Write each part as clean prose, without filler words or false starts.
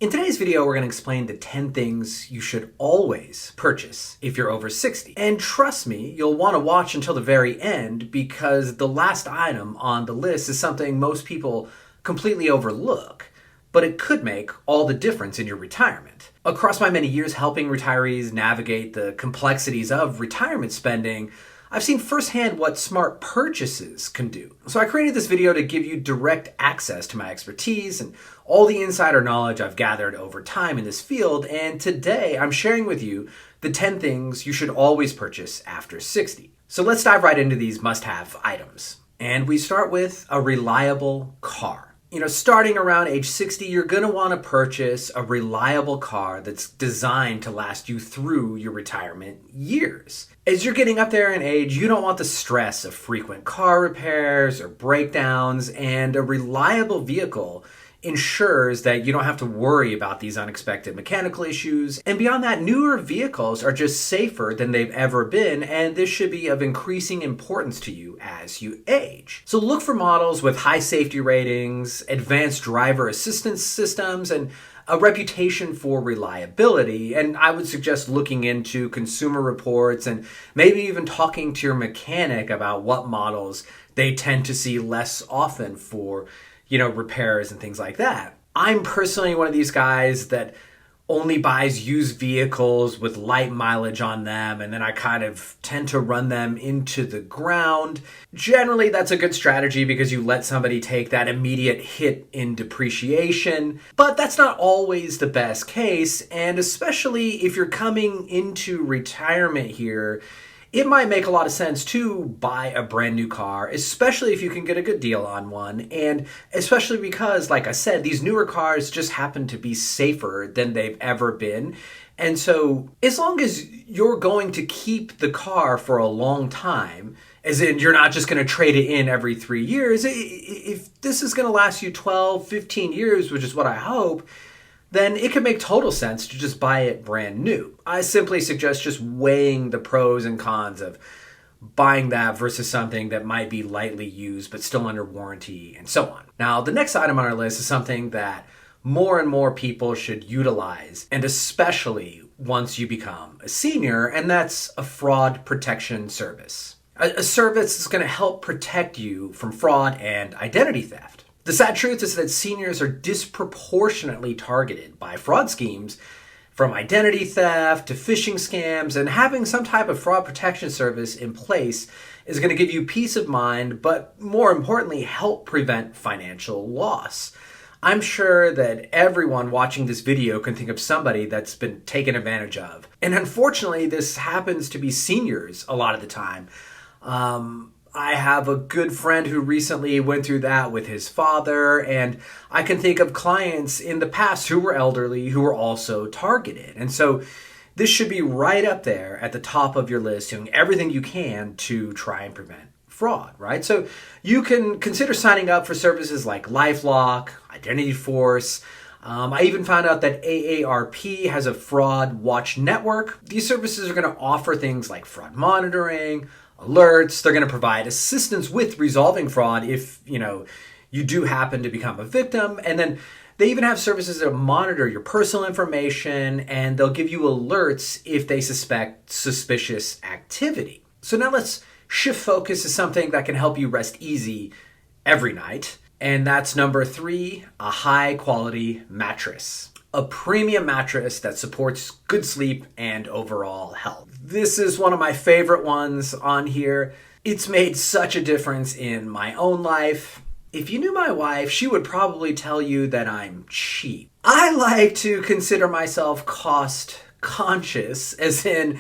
In today's video, we're going to explain the 10 things you should always purchase if you're over 60. And trust me, you'll want to watch until the very end because the last item on the list is something most people completely overlook, but it could make all the difference in your retirement. Across my many years helping retirees navigate the complexities of retirement spending, I've seen firsthand what smart purchases can do. So I created this video to give you direct access to my expertise and all the insider knowledge I've gathered over time in this field, and today I'm sharing with you the 10 things you should always purchase after 60. So let's dive right into these must-have items. And we start with a reliable car. Starting around age 60, you're going to want to purchase a reliable car that's designed to last you through your retirement years. As you're getting up there in age, you don't want the stress of frequent car repairs or breakdowns, and a reliable vehicle ensures that you don't have to worry about these unexpected mechanical issues. And beyond that, newer vehicles are just safer than they've ever been, and this should be of increasing importance to you as you age. So look for models with high safety ratings, advanced driver assistance systems, and a reputation for reliability. And I would suggest looking into consumer reports and maybe even talking to your mechanic about what models they tend to see less often for repairs and things like that. I'm personally one of these guys that only buys used vehicles with light mileage on them, and then I kind of tend to run them into the ground. Generally, that's a good strategy because you let somebody take that immediate hit in depreciation, but that's not always the best case, and especially if you're coming into retirement here, it might make a lot of sense to buy a brand new car, especially if you can get a good deal on one. And especially because, like I said, these newer cars just happen to be safer than they've ever been. And so as long as you're going to keep the car for a long time, as in you're not just going to trade it in every 3 years, if this is going to last you 12, 15 years, which is what I hope, then it could make total sense to just buy it brand new. I simply suggest just weighing the pros and cons of buying that versus something that might be lightly used but still under warranty and so on. Now, the next item on our list is something that more and more people should utilize, and especially once you become a senior, and that's a fraud protection service. A service that's going to help protect you from fraud and identity theft. The sad truth is that seniors are disproportionately targeted by fraud schemes, from identity theft to phishing scams, and having some type of fraud protection service in place is going to give you peace of mind, but more importantly, help prevent financial loss. I'm sure that everyone watching this video can think of somebody that's been taken advantage of. And unfortunately, this happens to be seniors a lot of the time. I have a good friend who recently went through that with his father, and I can think of clients in the past who were elderly who were also targeted. And so this should be right up there at the top of your list, doing everything you can to try and prevent fraud, right? So you can consider signing up for services like LifeLock, Identity Force. I even found out that AARP has a fraud watch network. These services are going to offer things like fraud monitoring, alerts. They're going to provide assistance with resolving fraud if, you do happen to become a victim. And then they even have services that monitor your personal information, and they'll give you alerts if they suspect suspicious activity. So now let's shift focus to something that can help you rest easy every night. And that's number 3, a high quality mattress. A premium mattress that supports good sleep and overall health. This is one of my favorite ones on here. It's made such a difference in my own life. If you knew my wife, she would probably tell you that I'm cheap. I like to consider myself cost conscious, as in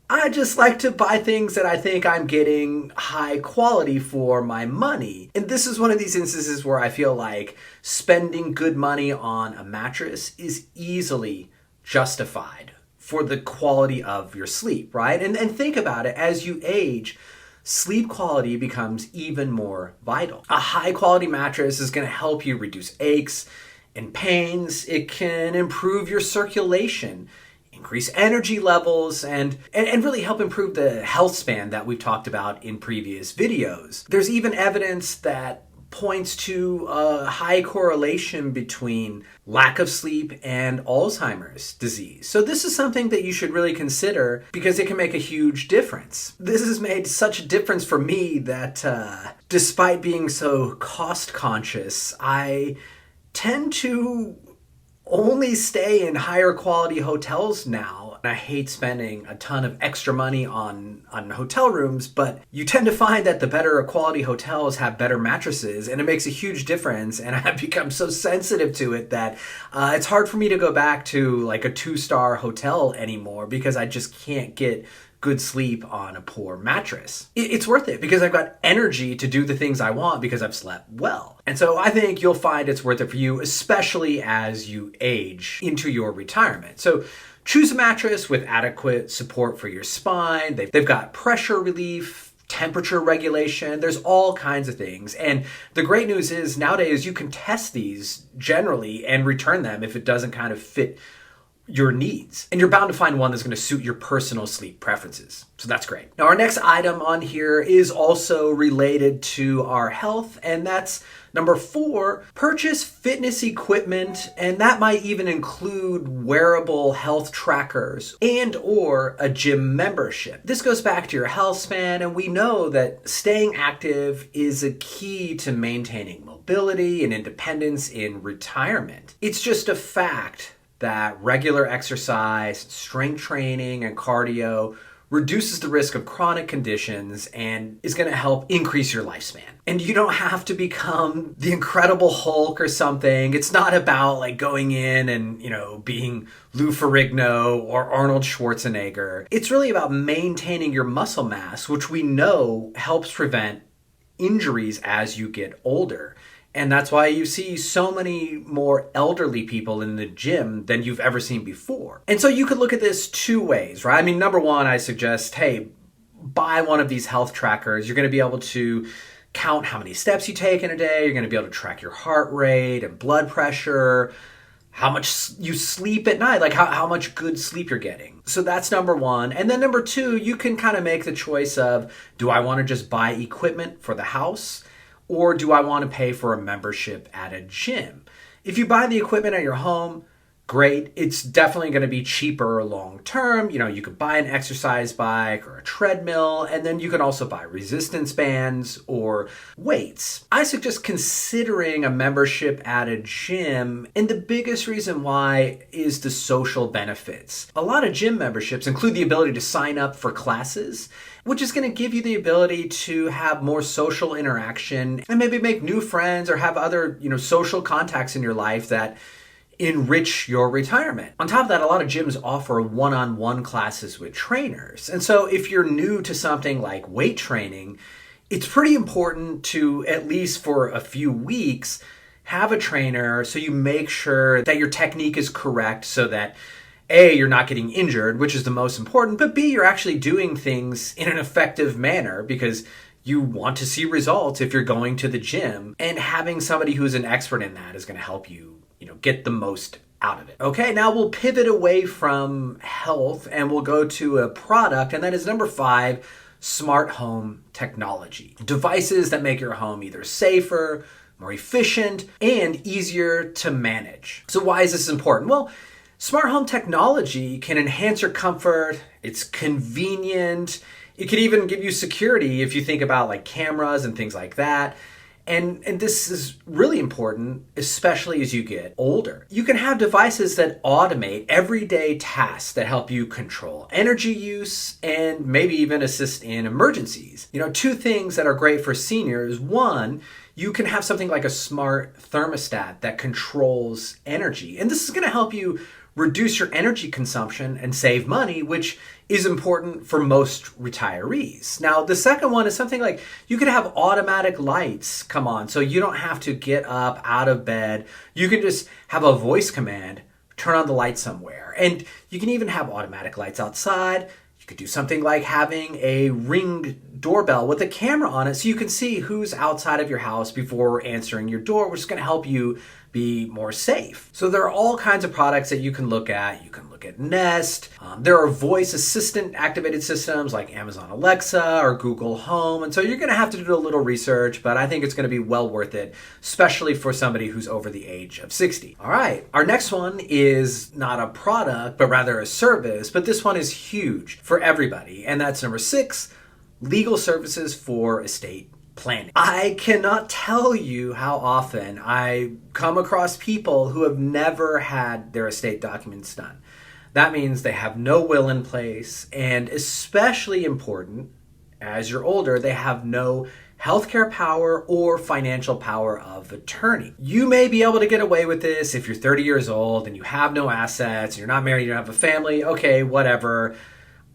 I just like to buy things that I think I'm getting high quality for my money. And this is one of these instances where I feel like spending good money on a mattress is easily justified for the quality of your sleep, right? And think about it, as you age, sleep quality becomes even more vital. A high quality mattress is going to help you reduce aches and pains. It can improve your circulation, increase energy levels, and really help improve the health span that we've talked about in previous videos. There's even evidence that points to a high correlation between lack of sleep and Alzheimer's disease. So this is something that you should really consider because it can make a huge difference. This has made such a difference for me that despite being so cost conscious, I tend to only stay in higher quality hotels now. I hate spending a ton of extra money on hotel rooms, but you tend to find that the better quality hotels have better mattresses, and it makes a huge difference. And I've become so sensitive to it that it's hard for me to go back to like a 2-star hotel anymore because I just can't get good sleep on a poor mattress. It's worth it because I've got energy to do the things I want because I've slept well. And so I think you'll find it's worth it for you, especially as you age into your retirement. So choose a mattress with adequate support for your spine. They've got pressure relief, temperature regulation. There's all kinds of things. And the great news is nowadays you can test these generally and return them if it doesn't kind of fit your needs. And you're bound to find one that's going to suit your personal sleep preferences. So that's great. Now, our next item on here is also related to our health, and that's number 4, purchase fitness equipment, and that might even include wearable health trackers and or a gym membership. This goes back to your health span, and we know that staying active is a key to maintaining mobility and independence in retirement. It's just a fact that regular exercise, strength training, and cardio reduces the risk of chronic conditions and is going to help increase your lifespan. And you don't have to become the Incredible Hulk or something. It's not about like going in and, being Lou Ferrigno or Arnold Schwarzenegger. It's really about maintaining your muscle mass, which we know helps prevent injuries as you get older. And that's why you see so many more elderly people in the gym than you've ever seen before. And so you could look at this 2 ways, right? I mean, number 1, I suggest, hey, buy one of these health trackers. You're going to be able to count how many steps you take in a day. You're going to be able to track your heart rate and blood pressure, how much you sleep at night, like how much good sleep you're getting. So that's number 1. And then number 2, you can kind of make the choice of, do I want to just buy equipment for the house? Or do I want to pay for a membership at a gym? If you buy the equipment at your home, great. It's definitely going to be cheaper long term. You could buy an exercise bike or a treadmill, and then you can also buy resistance bands or weights. I suggest considering a membership at a gym, and the biggest reason why is the social benefits. A lot of gym memberships include the ability to sign up for classes, which is going to give you the ability to have more social interaction and maybe make new friends or have other, social contacts in your life that enrich your retirement. On top of that, a lot of gyms offer one-on-one classes with trainers. And so if you're new to something like weight training, it's pretty important to, at least for a few weeks, have a trainer so you make sure that your technique is correct so that A, you're not getting injured, which is the most important, but B, you're actually doing things in an effective manner because you want to see results if you're going to the gym, and having somebody who's an expert in that is going to help you, get the most out of it. Okay, now we'll pivot away from health and we'll go to a product, and that is number 5, smart home technology. Devices that make your home either safer, more efficient, and easier to manage. So why is this important? Well, smart home technology can enhance your comfort, it's convenient, it can even give you security if you think about like cameras and things like that. And this is really important, especially as you get older. You can have devices that automate everyday tasks that help you control energy use and maybe even assist in emergencies. 2 things that are great for seniors. 1, you can have something like a smart thermostat that controls energy. And this is going to help you reduce your energy consumption and save money, which is important for most retirees. Now, the second one is something like you could have automatic lights come on, so you don't have to get up out of bed. You can just have a voice command, turn on the light somewhere. And you can even have automatic lights outside. You could do something like having a Ring doorbell with a camera on it so you can see who's outside of your house before answering your door, which is going to help you be more safe. So there are all kinds of products that you can look at. You can look at Nest. There are voice assistant activated systems like Amazon Alexa or Google Home. And so you're going to have to do a little research, but I think it's going to be well worth it, especially for somebody who's over the age of 60. All right. Our next one is not a product, but rather a service. But this one is huge for everybody. And that's number 6, legal services for estate planning. I cannot tell you how often I come across people who have never had their estate documents done. That means they have no will in place, and especially important, as you're older, they have no healthcare power or financial power of attorney. You may be able to get away with this if you're 30 years old and you have no assets, you're not married, you don't have a family, okay, whatever.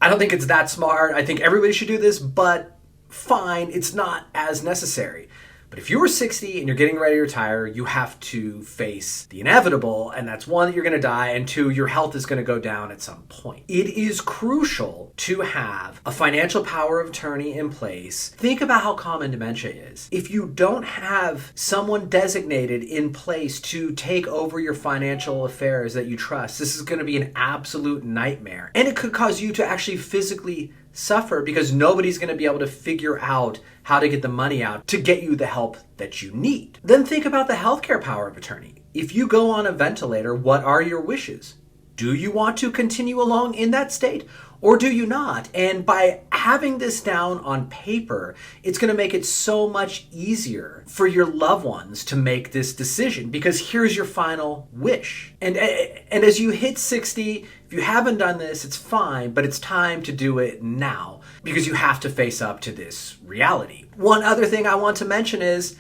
I don't think it's that smart. I think everybody should do this, but fine, it's not as necessary. But if you were 60 and you're getting ready to retire, you have to face the inevitable, and that's one, that you're going to die, and two, your health is going to go down at some point. It is crucial to have a financial power of attorney in place. Think about how common dementia is. If you don't have someone designated in place to take over your financial affairs that you trust, this is going to be an absolute nightmare. And it could cause you to actually physically suffer because nobody's going to be able to figure out how to get the money out to get you the help that you need. Then think about the healthcare power of attorney. If you go on a ventilator, what are your wishes? Do you want to continue along in that state or do you not? And by having this down on paper, it's going to make it so much easier for your loved ones to make this decision because here's your final wish. And as you hit 60, if you haven't done this, it's fine, but it's time to do it now because you have to face up to this reality. One other thing I want to mention is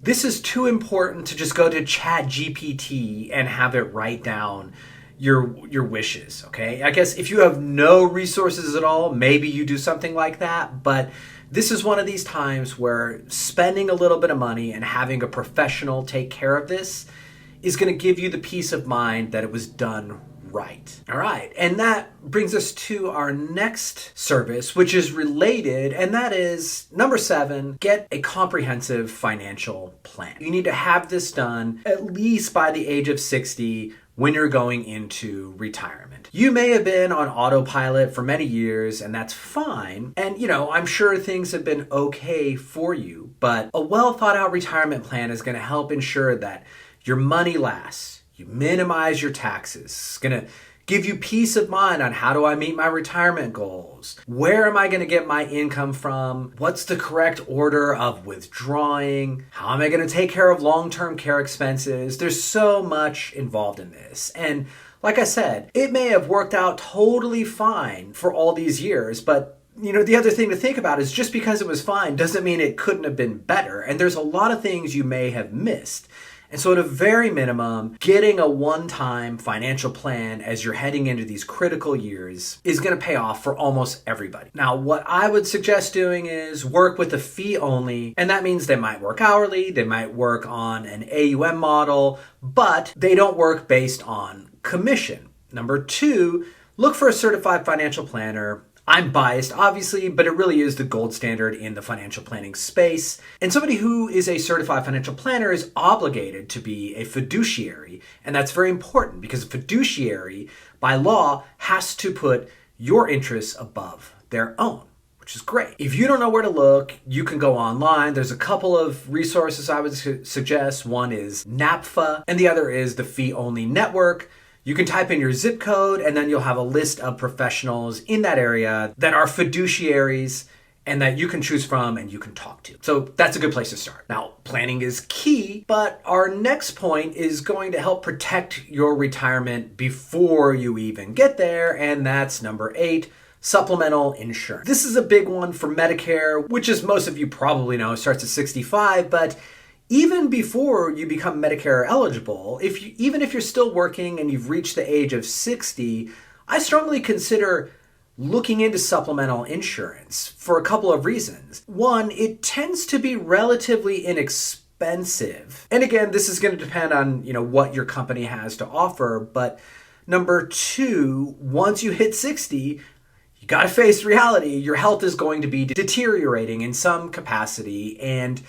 this is too important to just go to ChatGPT and have it write down your wishes, okay? I guess if you have no resources at all, maybe you do something like that, but this is one of these times where spending a little bit of money and having a professional take care of this is going to give you the peace of mind that it was done right. All right, and that brings us to our next service, which is related, and that is number 7, get a comprehensive financial plan. You need to have this done at least by the age of 60 when you're going into retirement. You may have been on autopilot for many years, and that's fine. And, I'm sure things have been okay for you, but a well thought out retirement plan is going to help ensure that your money lasts. You minimize your taxes. It's going to give you peace of mind on how do I meet my retirement goals? Where am I going to get my income from? What's the correct order of withdrawing? How am I going to take care of long-term care expenses? There's so much involved in this. And like I said, it may have worked out totally fine for all these years, but the other thing to think about is just because it was fine doesn't mean it couldn't have been better. And there's a lot of things you may have missed. And so at a very minimum, getting a one-time financial plan as you're heading into these critical years is going to pay off for almost everybody. Now, what I would suggest doing is work with a fee only, and that means they might work hourly, they might work on an AUM model, but they don't work based on commission. Number 2, look for a certified financial planner. I'm biased, obviously, but it really is the gold standard in the financial planning space. And somebody who is a certified financial planner is obligated to be a fiduciary. And that's very important because a fiduciary, by law, has to put your interests above their own, which is great. If you don't know where to look, you can go online. There's a couple of resources I would suggest. One is NAPFA, and the other is the Fee Only Network. You can type in your zip code and then you'll have a list of professionals in that area that are fiduciaries and that you can choose from and you can talk to. So that's a good place to start. Now, planning is key, but our next point is going to help protect your retirement before you even get there, and that's number 8, supplemental insurance. This is a big one for Medicare, which as most of you probably know, starts at 65, but even before you become Medicare eligible, even if you're still working and you've reached the age of 60, I strongly consider looking into supplemental insurance for a couple of reasons. One, it tends to be relatively inexpensive. And again, this is going to depend on, what your company has to offer. But number 2, once you hit 60, you got to face reality. Your health is going to be deteriorating in some capacity, and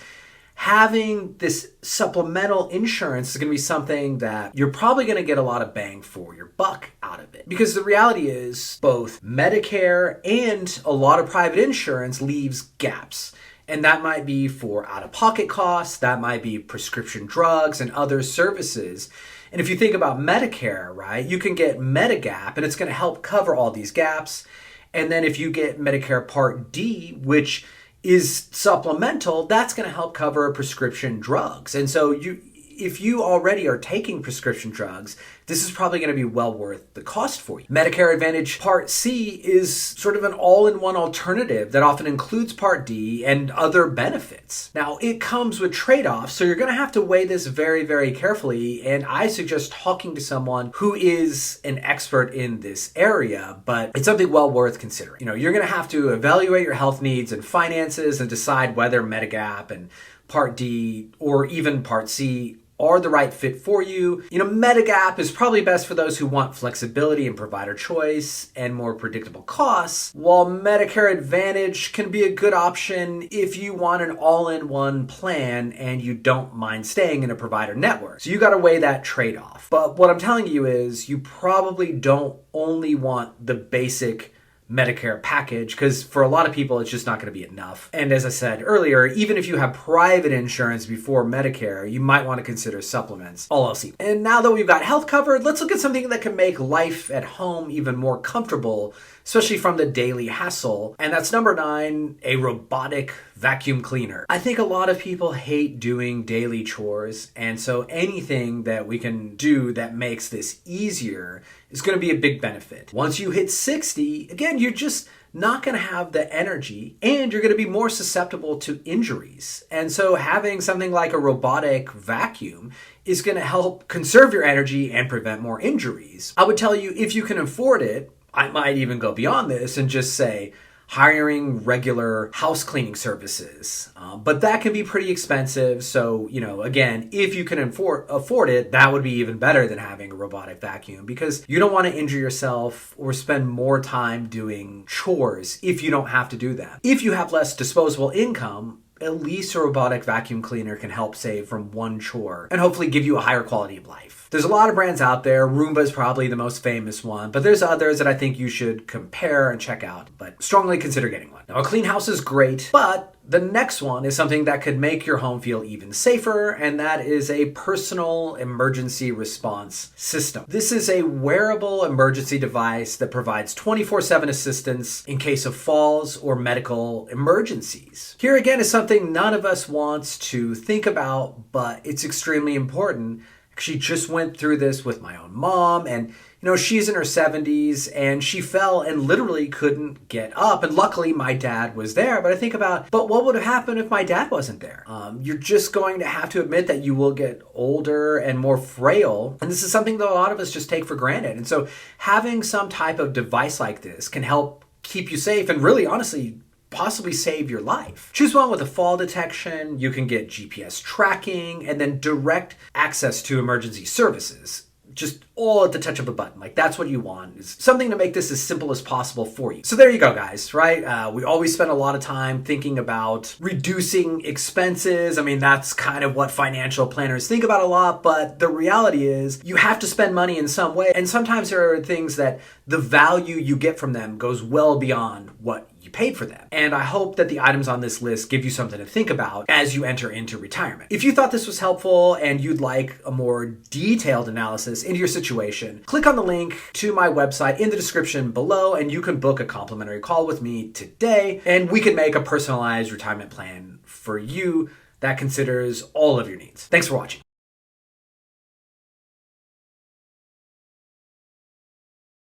having this supplemental insurance is going to be something that you're probably going to get a lot of bang for your buck out of it. Because the reality is both Medicare and a lot of private insurance leaves gaps. And that might be for out-of-pocket costs, that might be prescription drugs and other services. And if you think about Medicare, right, you can get Medigap and it's going to help cover all these gaps. And then if you get Medicare Part D, which is supplemental, that's going to help cover prescription drugs. And so if you already are taking prescription drugs, this is probably going to be well worth the cost for you. Medicare Advantage Part C is sort of an all-in-one alternative that often includes Part D and other benefits. Now, it comes with trade-offs, so you're going to have to weigh this very, very carefully, and I suggest talking to someone who is an expert in this area, but it's something well worth considering. You're going to have to evaluate your health needs and finances and decide whether Medigap and Part D or even Part C are the right fit for you. Medigap is probably best for those who want flexibility and provider choice and more predictable costs, while Medicare Advantage can be a good option if you want an all-in-one plan and you don't mind staying in a provider network. So you got to weigh that trade-off. But what I'm telling you is you probably don't only want the basic Medicare package, because for a lot of people, it's just not going to be enough. And as I said earlier, even if you have private insurance before Medicare, you might want to consider supplements, all else equal. And now that we've got health covered, let's look at something that can make life at home even more comfortable, especially from the daily hassle. And that's number 9, a robotic vacuum cleaner. I think a lot of people hate doing daily chores, and so anything that we can do that makes this easier is going to be a big benefit. Once you hit 60, again, you're just not going to have the energy and you're going to be more susceptible to injuries. And so having something like a robotic vacuum is going to help conserve your energy and prevent more injuries. I would tell you, if you can afford it, I might even go beyond this and just say hiring regular house cleaning services. But that can be pretty expensive. So, again, if you can afford it, that would be even better than having a robotic vacuum, because you don't want to injure yourself or spend more time doing chores if you don't have to do that. If you have less disposable income, at least a robotic vacuum cleaner can help save from one chore and hopefully give you a higher quality of life. There's a lot of brands out there. Roomba is probably the most famous one, but there's others that I think you should compare and check out, but strongly consider getting one. Now, a clean house is great, but the next one is something that could make your home feel even safer, and that is a personal emergency response system. This is a wearable emergency device that provides 24/7 assistance in case of falls or medical emergencies. Here again is something none of us wants to think about, but it's extremely important. She just went through this with my own mom, and she's in her 70s and she fell and literally couldn't get up. And luckily my dad was there. But I think about, but what would have happened if my dad wasn't there? You're just going to have to admit that you will get older and more frail. And this is something that a lot of us just take for granted. And so having some type of device like this can help keep you safe and really, honestly, possibly save your life. Choose one with a fall detection. You can get GPS tracking and then direct access to emergency services. Just all at the touch of a button. Like, that's what you want, is something to make this as simple as possible for you. So there you go, guys, right? We always spend a lot of time thinking about reducing expenses. I mean, that's kind of what financial planners think about a lot, but the reality is you have to spend money in some way. And sometimes there are things that the value you get from them goes well beyond what you paid for them. And I hope that the items on this list give you something to think about as you enter into retirement. If you thought this was helpful and you'd like a more detailed analysis into your situation, click on the link to my website in the description below and you can book a complimentary call with me today and we can make a personalized retirement plan for you that considers all of your needs. Thanks for watching.